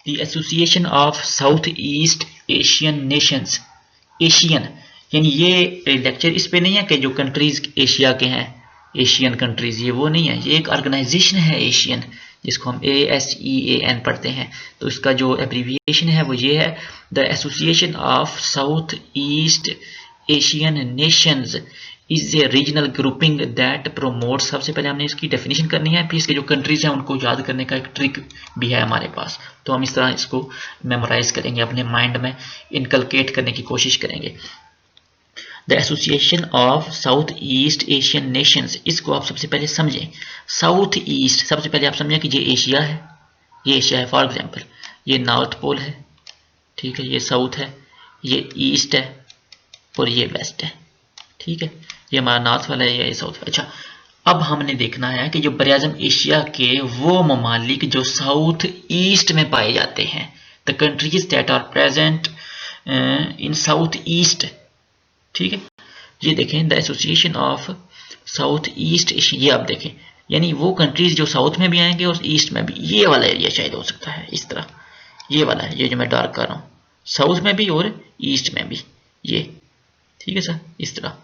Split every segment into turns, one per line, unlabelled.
The Association of South East Asian Nations, Asian यानी ये lecture इस पे नहीं है कि जो कंट्रीज एशिया के हैं एशियन कंट्रीज, ये वो नहीं है, ये एक ऑर्गेनाइजेशन है एशियन, जिसको हम ASEAN पढ़ते हैं। तो इसका जो एब्रीविएशन है वो ये है, the Association of South East Asian Nations is a regional grouping that promote. सबसे पहले हमने इसकी डेफिनेशन करनी है, फिर इसके जो कंट्रीज हैं उनको याद करने का एक ट्रिक भी है हमारे पास। तो हम इस तरह इसको मेमोराइज करेंगे, अपने माइंड में इनकलकेट करने की कोशिश करेंगे। The Association of South East Asian Nations, इसको आप सबसे पहले समझें। साउथ ईस्ट, सबसे पहले आप समझें कि ये एशिया है, ये एशिया है। फॉर एग्जांपल ये नॉर्थ पोल है, ठीक है, ये साउथ है, ये ईस्ट है और ये वेस्ट है, ठीक है, ये हमारा नॉर्थ वाला है, ये साउथ। अच्छा, अब हमने देखना है कि जो बरआज़म एशिया के वो ममालिक जो साउथ ईस्ट में पाए जाते हैं, the countries that are present in South East, ठीक है। ये देखें, the Association of South East Asia, ये आप देखें, यानी वो कंट्रीज जो साउथ में भी आएंगे और ईस्ट में भी। ये वाला एरिया शायद हो सकता है इस तरह, ये वाला है, ये जो मैं डार्क कर रहा हूँ, साउथ में भी और ईस्ट में भी, ये ठीक है सर, इस तरह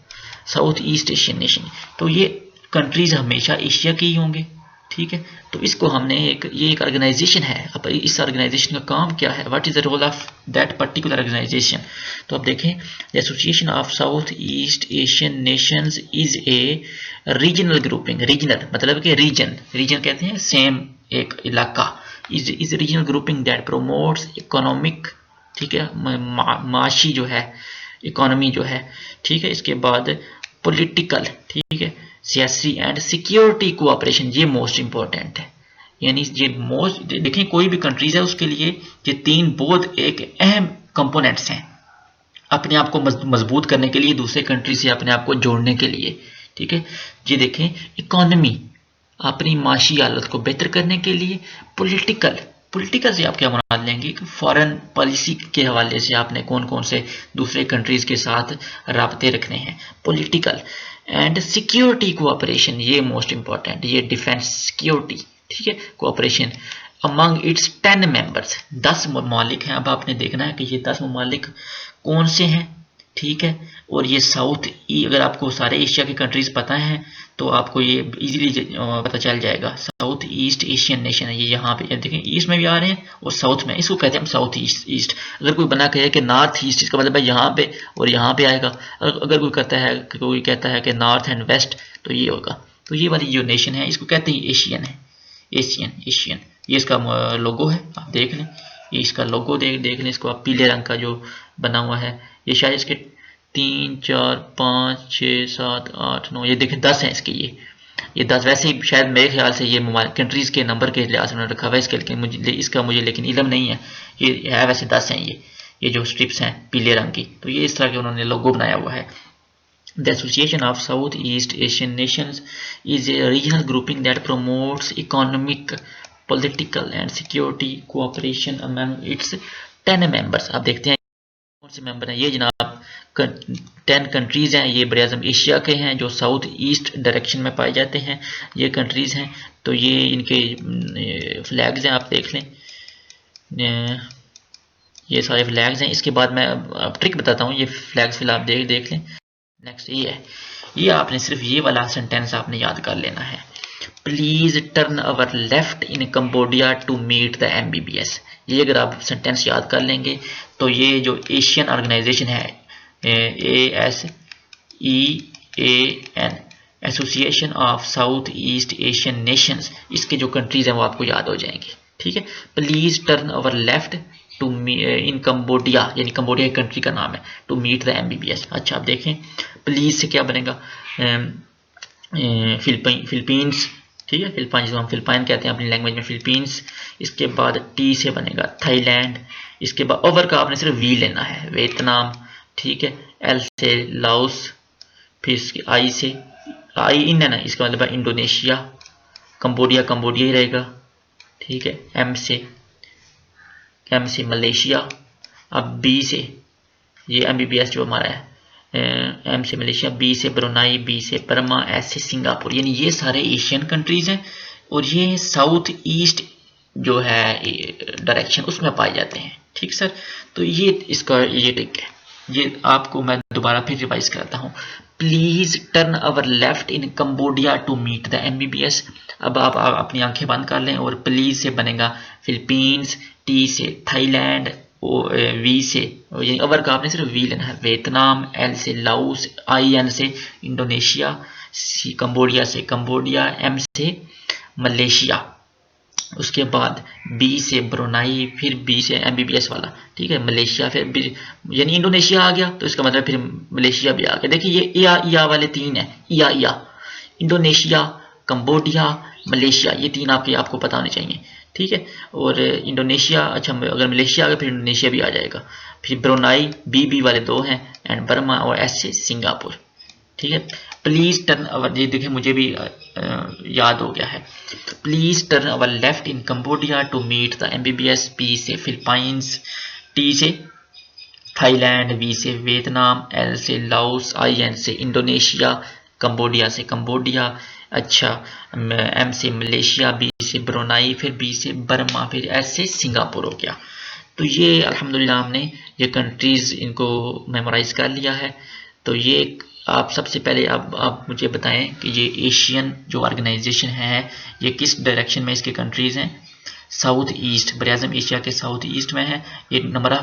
साउथ ईस्ट एशियन नेशन। तो ये कंट्रीज हमेशा एशिया के ही होंगे, ठीक है। तो इसको हमने ये एक ऑर्गेनाइजेशन है। अब इस ऑर्गेनाइजेशन का काम क्या है, what is the role of that particular organization. तो अब देखें, the Association of South East Asian Nations is a regional grouping. Regional मतलब कि रीजन, रीजन कहते हैं सेम एक इलाका। Is regional grouping that promotes economic, ठीक है, माशी जो है, इकोनॉमी जो है, ठीक है। इसके बाद पॉलिटिकल, ठीक है, सियासी एंड सिक्योरिटी कोऑपरेशन, ये मोस्ट इंपॉर्टेंट है। यानी ये मोस्ट, देखें कोई भी कंट्रीज है उसके लिए ये तीन बहुत एक अहम कंपोनेंट्स हैं, अपने आप को मजबूत करने के लिए, दूसरे कंट्री से अपने आप को जोड़ने के लिए, ठीक है। ये देखें, इकोनॉमी अपनी माशी हालत को बेहतर करने के लिए, पॉलिटिकल, पॉलिटिकल से आप क्या मुराद लेंगे कि फॉरेन पॉलिसी के हवाले से आपने कौन कौन से दूसरे कंट्रीज के साथ राब्ते रखने हैं, पॉलिटिकल एंड सिक्योरिटी कोऑपरेशन, ये मोस्ट इंपॉर्टेंट, ये डिफेंस सिक्योरिटी, ठीक है, कोऑपरेशन अमंग इट्स 10 मेंबर्स, 10 ममालिक हैं। अब आपने देखना है कि ये 10 ममालिक कौन से हैं, ठीक है। और ये साउथ अगर आपको सारे एशिया के कंट्रीज पता हैं तो आपको ये इजीली पता चल जाएगा। साउथ ईस्ट एशियन नेशन है ये, यहाँ पे देखें ईस्ट में भी आ रहे हैं और साउथ में, इसको कहते हैं हम साउथ ईस्ट। ईस्ट अगर कोई बना कहे कि नॉर्थ ईस्ट, इसका मतलब है यहाँ पे और यहाँ पे आएगा। अगर कोई कहता है कि नॉर्थ एंड वेस्ट, तो ये होगा। तो ये वाली जो नेशन है इसको कहते हैं एशियन है, एशियन एशियन। ये इसका लोगो है, आप देख लें, ये इसका लोगो देख लें, इसको आप पीले रंग का जो बना हुआ है, ये शायद इसके 3 4 5 6 7 8 9, ये देखें 10 हैं इसके, ये 10। वैसे ही शायद मेरे ख्याल से ये कंट्रीज के नंबर के लिहाज से उन्होंने रखा हुआ है इसके, लेकिन मुझे लेकिन इल्म नहीं है। ये है वैसे 10 हैं ये जो स्ट्रिप्स हैं पीले रंग की, तो ये इस तरह के उन्होंने लोगो बनाया हुआ है। The Association of South East Asian Nations is a regional grouping that promotes economic, political and security cooperation among it's 10 members. आप देखते हैं कौन से मेंबर हैं। ये जनाब 10 कंट्रीज हैं, ये बरआज़म एशिया के हैं जो साउथ ईस्ट डायरेक्शन में पाए जाते हैं, ये कंट्रीज हैं। तो ये इनके फ्लैग्स हैं, आप देख लें, ये सारे फ्लैग्स हैं। इसके बाद मैं अब ट्रिक बताता हूँ, ये फ्लैग्स फिलहाल आप देख लें। नेक्स्ट ये है, ये आपने सिर्फ ये वाला सेंटेंस आपने याद कर लेना है, please turn our left in Cambodia to meet the MBBS। ये अगर आप सेंटेंस याद कर लेंगे तो ये जो एशियन ऑर्गेनाइजेशन है ASEAN, association of South East Asian Nations, इसके जो कंट्रीज हैं वो आपको याद हो जाएंगे, ठीक है। Please turn our left to in Cambodia, यानी कंबोडिया की कंट्री का नाम है, टू मीट द MBBS। अच्छा आप देखें, प्लीज से क्या बनेगा, फिलीपींस, ठीक है, फिलिपाइन जिसको हम फिलिपाइन कहते हैं अपनी लैंग्वेज में, फिलीपींस। इसके बाद T से बनेगा थाईलैंड। इसके बाद ओवर का आपने सिर्फ V लेना है, वियतनाम, ठीक है। L से लाओस, फिर इसके I से, I इन है ना, इसका मतलब है इंडोनेशिया। कंबोडिया कंबोडिया ही रहेगा, ठीक है। M से मलेशिया। अब B से ये MBBS जो हमारा है, M से मलेशिया, B से ब्रुनाई, B से बर्मा, S से सिंगापुर। यानी ये सारे एशियन कंट्रीज हैं और ये साउथ ईस्ट जो है डायरेक्शन उसमें पाए जाते हैं। ठीक सर, तो ये इसका ये ट्रिक है। ये आपको मैं दोबारा फिर रिवाइज कराता हूँ। Please turn our left in Cambodia to meet the MBBS। अब आप अपनी आंखें बंद कर लें और प्लीज से बनेगा फिलीपींस, टी से थाईलैंड, वी से यानी अवर का आपने सिर्फ वी लेना है, वियतनाम, एल से लाओस, IN से इंडोनेशिया, सी कंबोडिया से कंबोडिया, M से मलेशिया, उसके बाद बी से ब्रुनाई, फिर बी से MBBS वाला, ठीक है, मलेशिया, फिर यानी इंडोनेशिया आ गया तो इसका मतलब फिर मलेशिया भी आ गया। देखिए ये इया वाले तीन है, इया इंडोनेशिया, कंबोडिया, मलेशिया, ये तीन आपको पता होने चाहिए। ठीक है, और इंडोनेशिया, अच्छा अगर मलेशिया आ गया फिर इंडोनेशिया भी आ जाएगा। फिर ब्रुनाई, बी वाले दो हैं, एंड बर्मा, और एस से सिंगापुर। ठीक है, प्लीज टर्न अवर, ये देखिए मुझे भी याद हो गया है। Please turn our left in Cambodia to meet the MBBS। P से फिलीपाइंस, टी से थाईलैंड, वी से वियतनाम, एल से लाओस, IN से इंडोनेशिया, कंबोडिया से कंबोडिया, अच्छा M से मलेशिया, बी से ब्रुनाई, फिर बी से बर्मा, फिर एस से सिंगापुर हो गया। तो ये अल्हम्दुलिल्लाह हमने ये कंट्रीज इनको मेमोराइज कर लिया है। तो ये आप सबसे पहले आप मुझे बताएं कि ये एशियन जो ऑर्गेनाइजेशन है ये किस डायरेक्शन में इसके कंट्रीज हैं। साउथ ईस्ट, बराज़म एशिया के साउथ ईस्ट में है। ये नंबर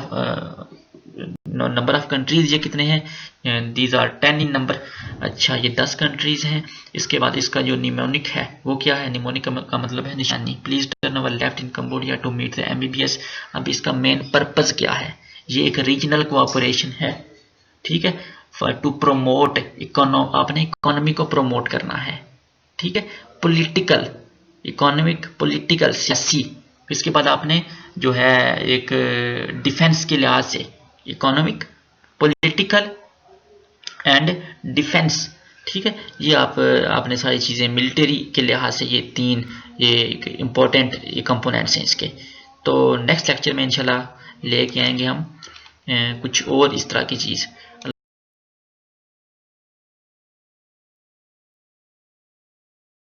ऑफ कंट्रीज ये कितने हैं, दीज आर 10 इन नंबर। अच्छा ये 10 कंट्रीज हैं। इसके बाद इसका जो निमोनिक है वो क्या है, निमोनिक का मतलब है निशानी। Please turn our left in Cambodia to meet the MBBS। अब इसका मेन पर्पज क्या है, ये एक रीजनल कोऑपरेशन है। ठीक है, टू प्रोमोट आपने इकोनॉमी को प्रोमोट करना है। ठीक है, पॉलिटिकल, इकोनॉमिक, पॉलिटिकल, सियासी। इसके बाद आपने जो है एक डिफेंस के लिहाज से इकोनॉमिक, पॉलिटिकल एंड डिफेंस। ठीक है, ये आपने सारी चीज़ें मिलिट्री के लिहाज से ये तीन ये इम्पोर्टेंट कंपोनेंट्स हैं इसके। तो नेक्स्ट लेक्चर में इंशाल्लाह लेके आएंगे हम कुछ और इस तरह की चीज़।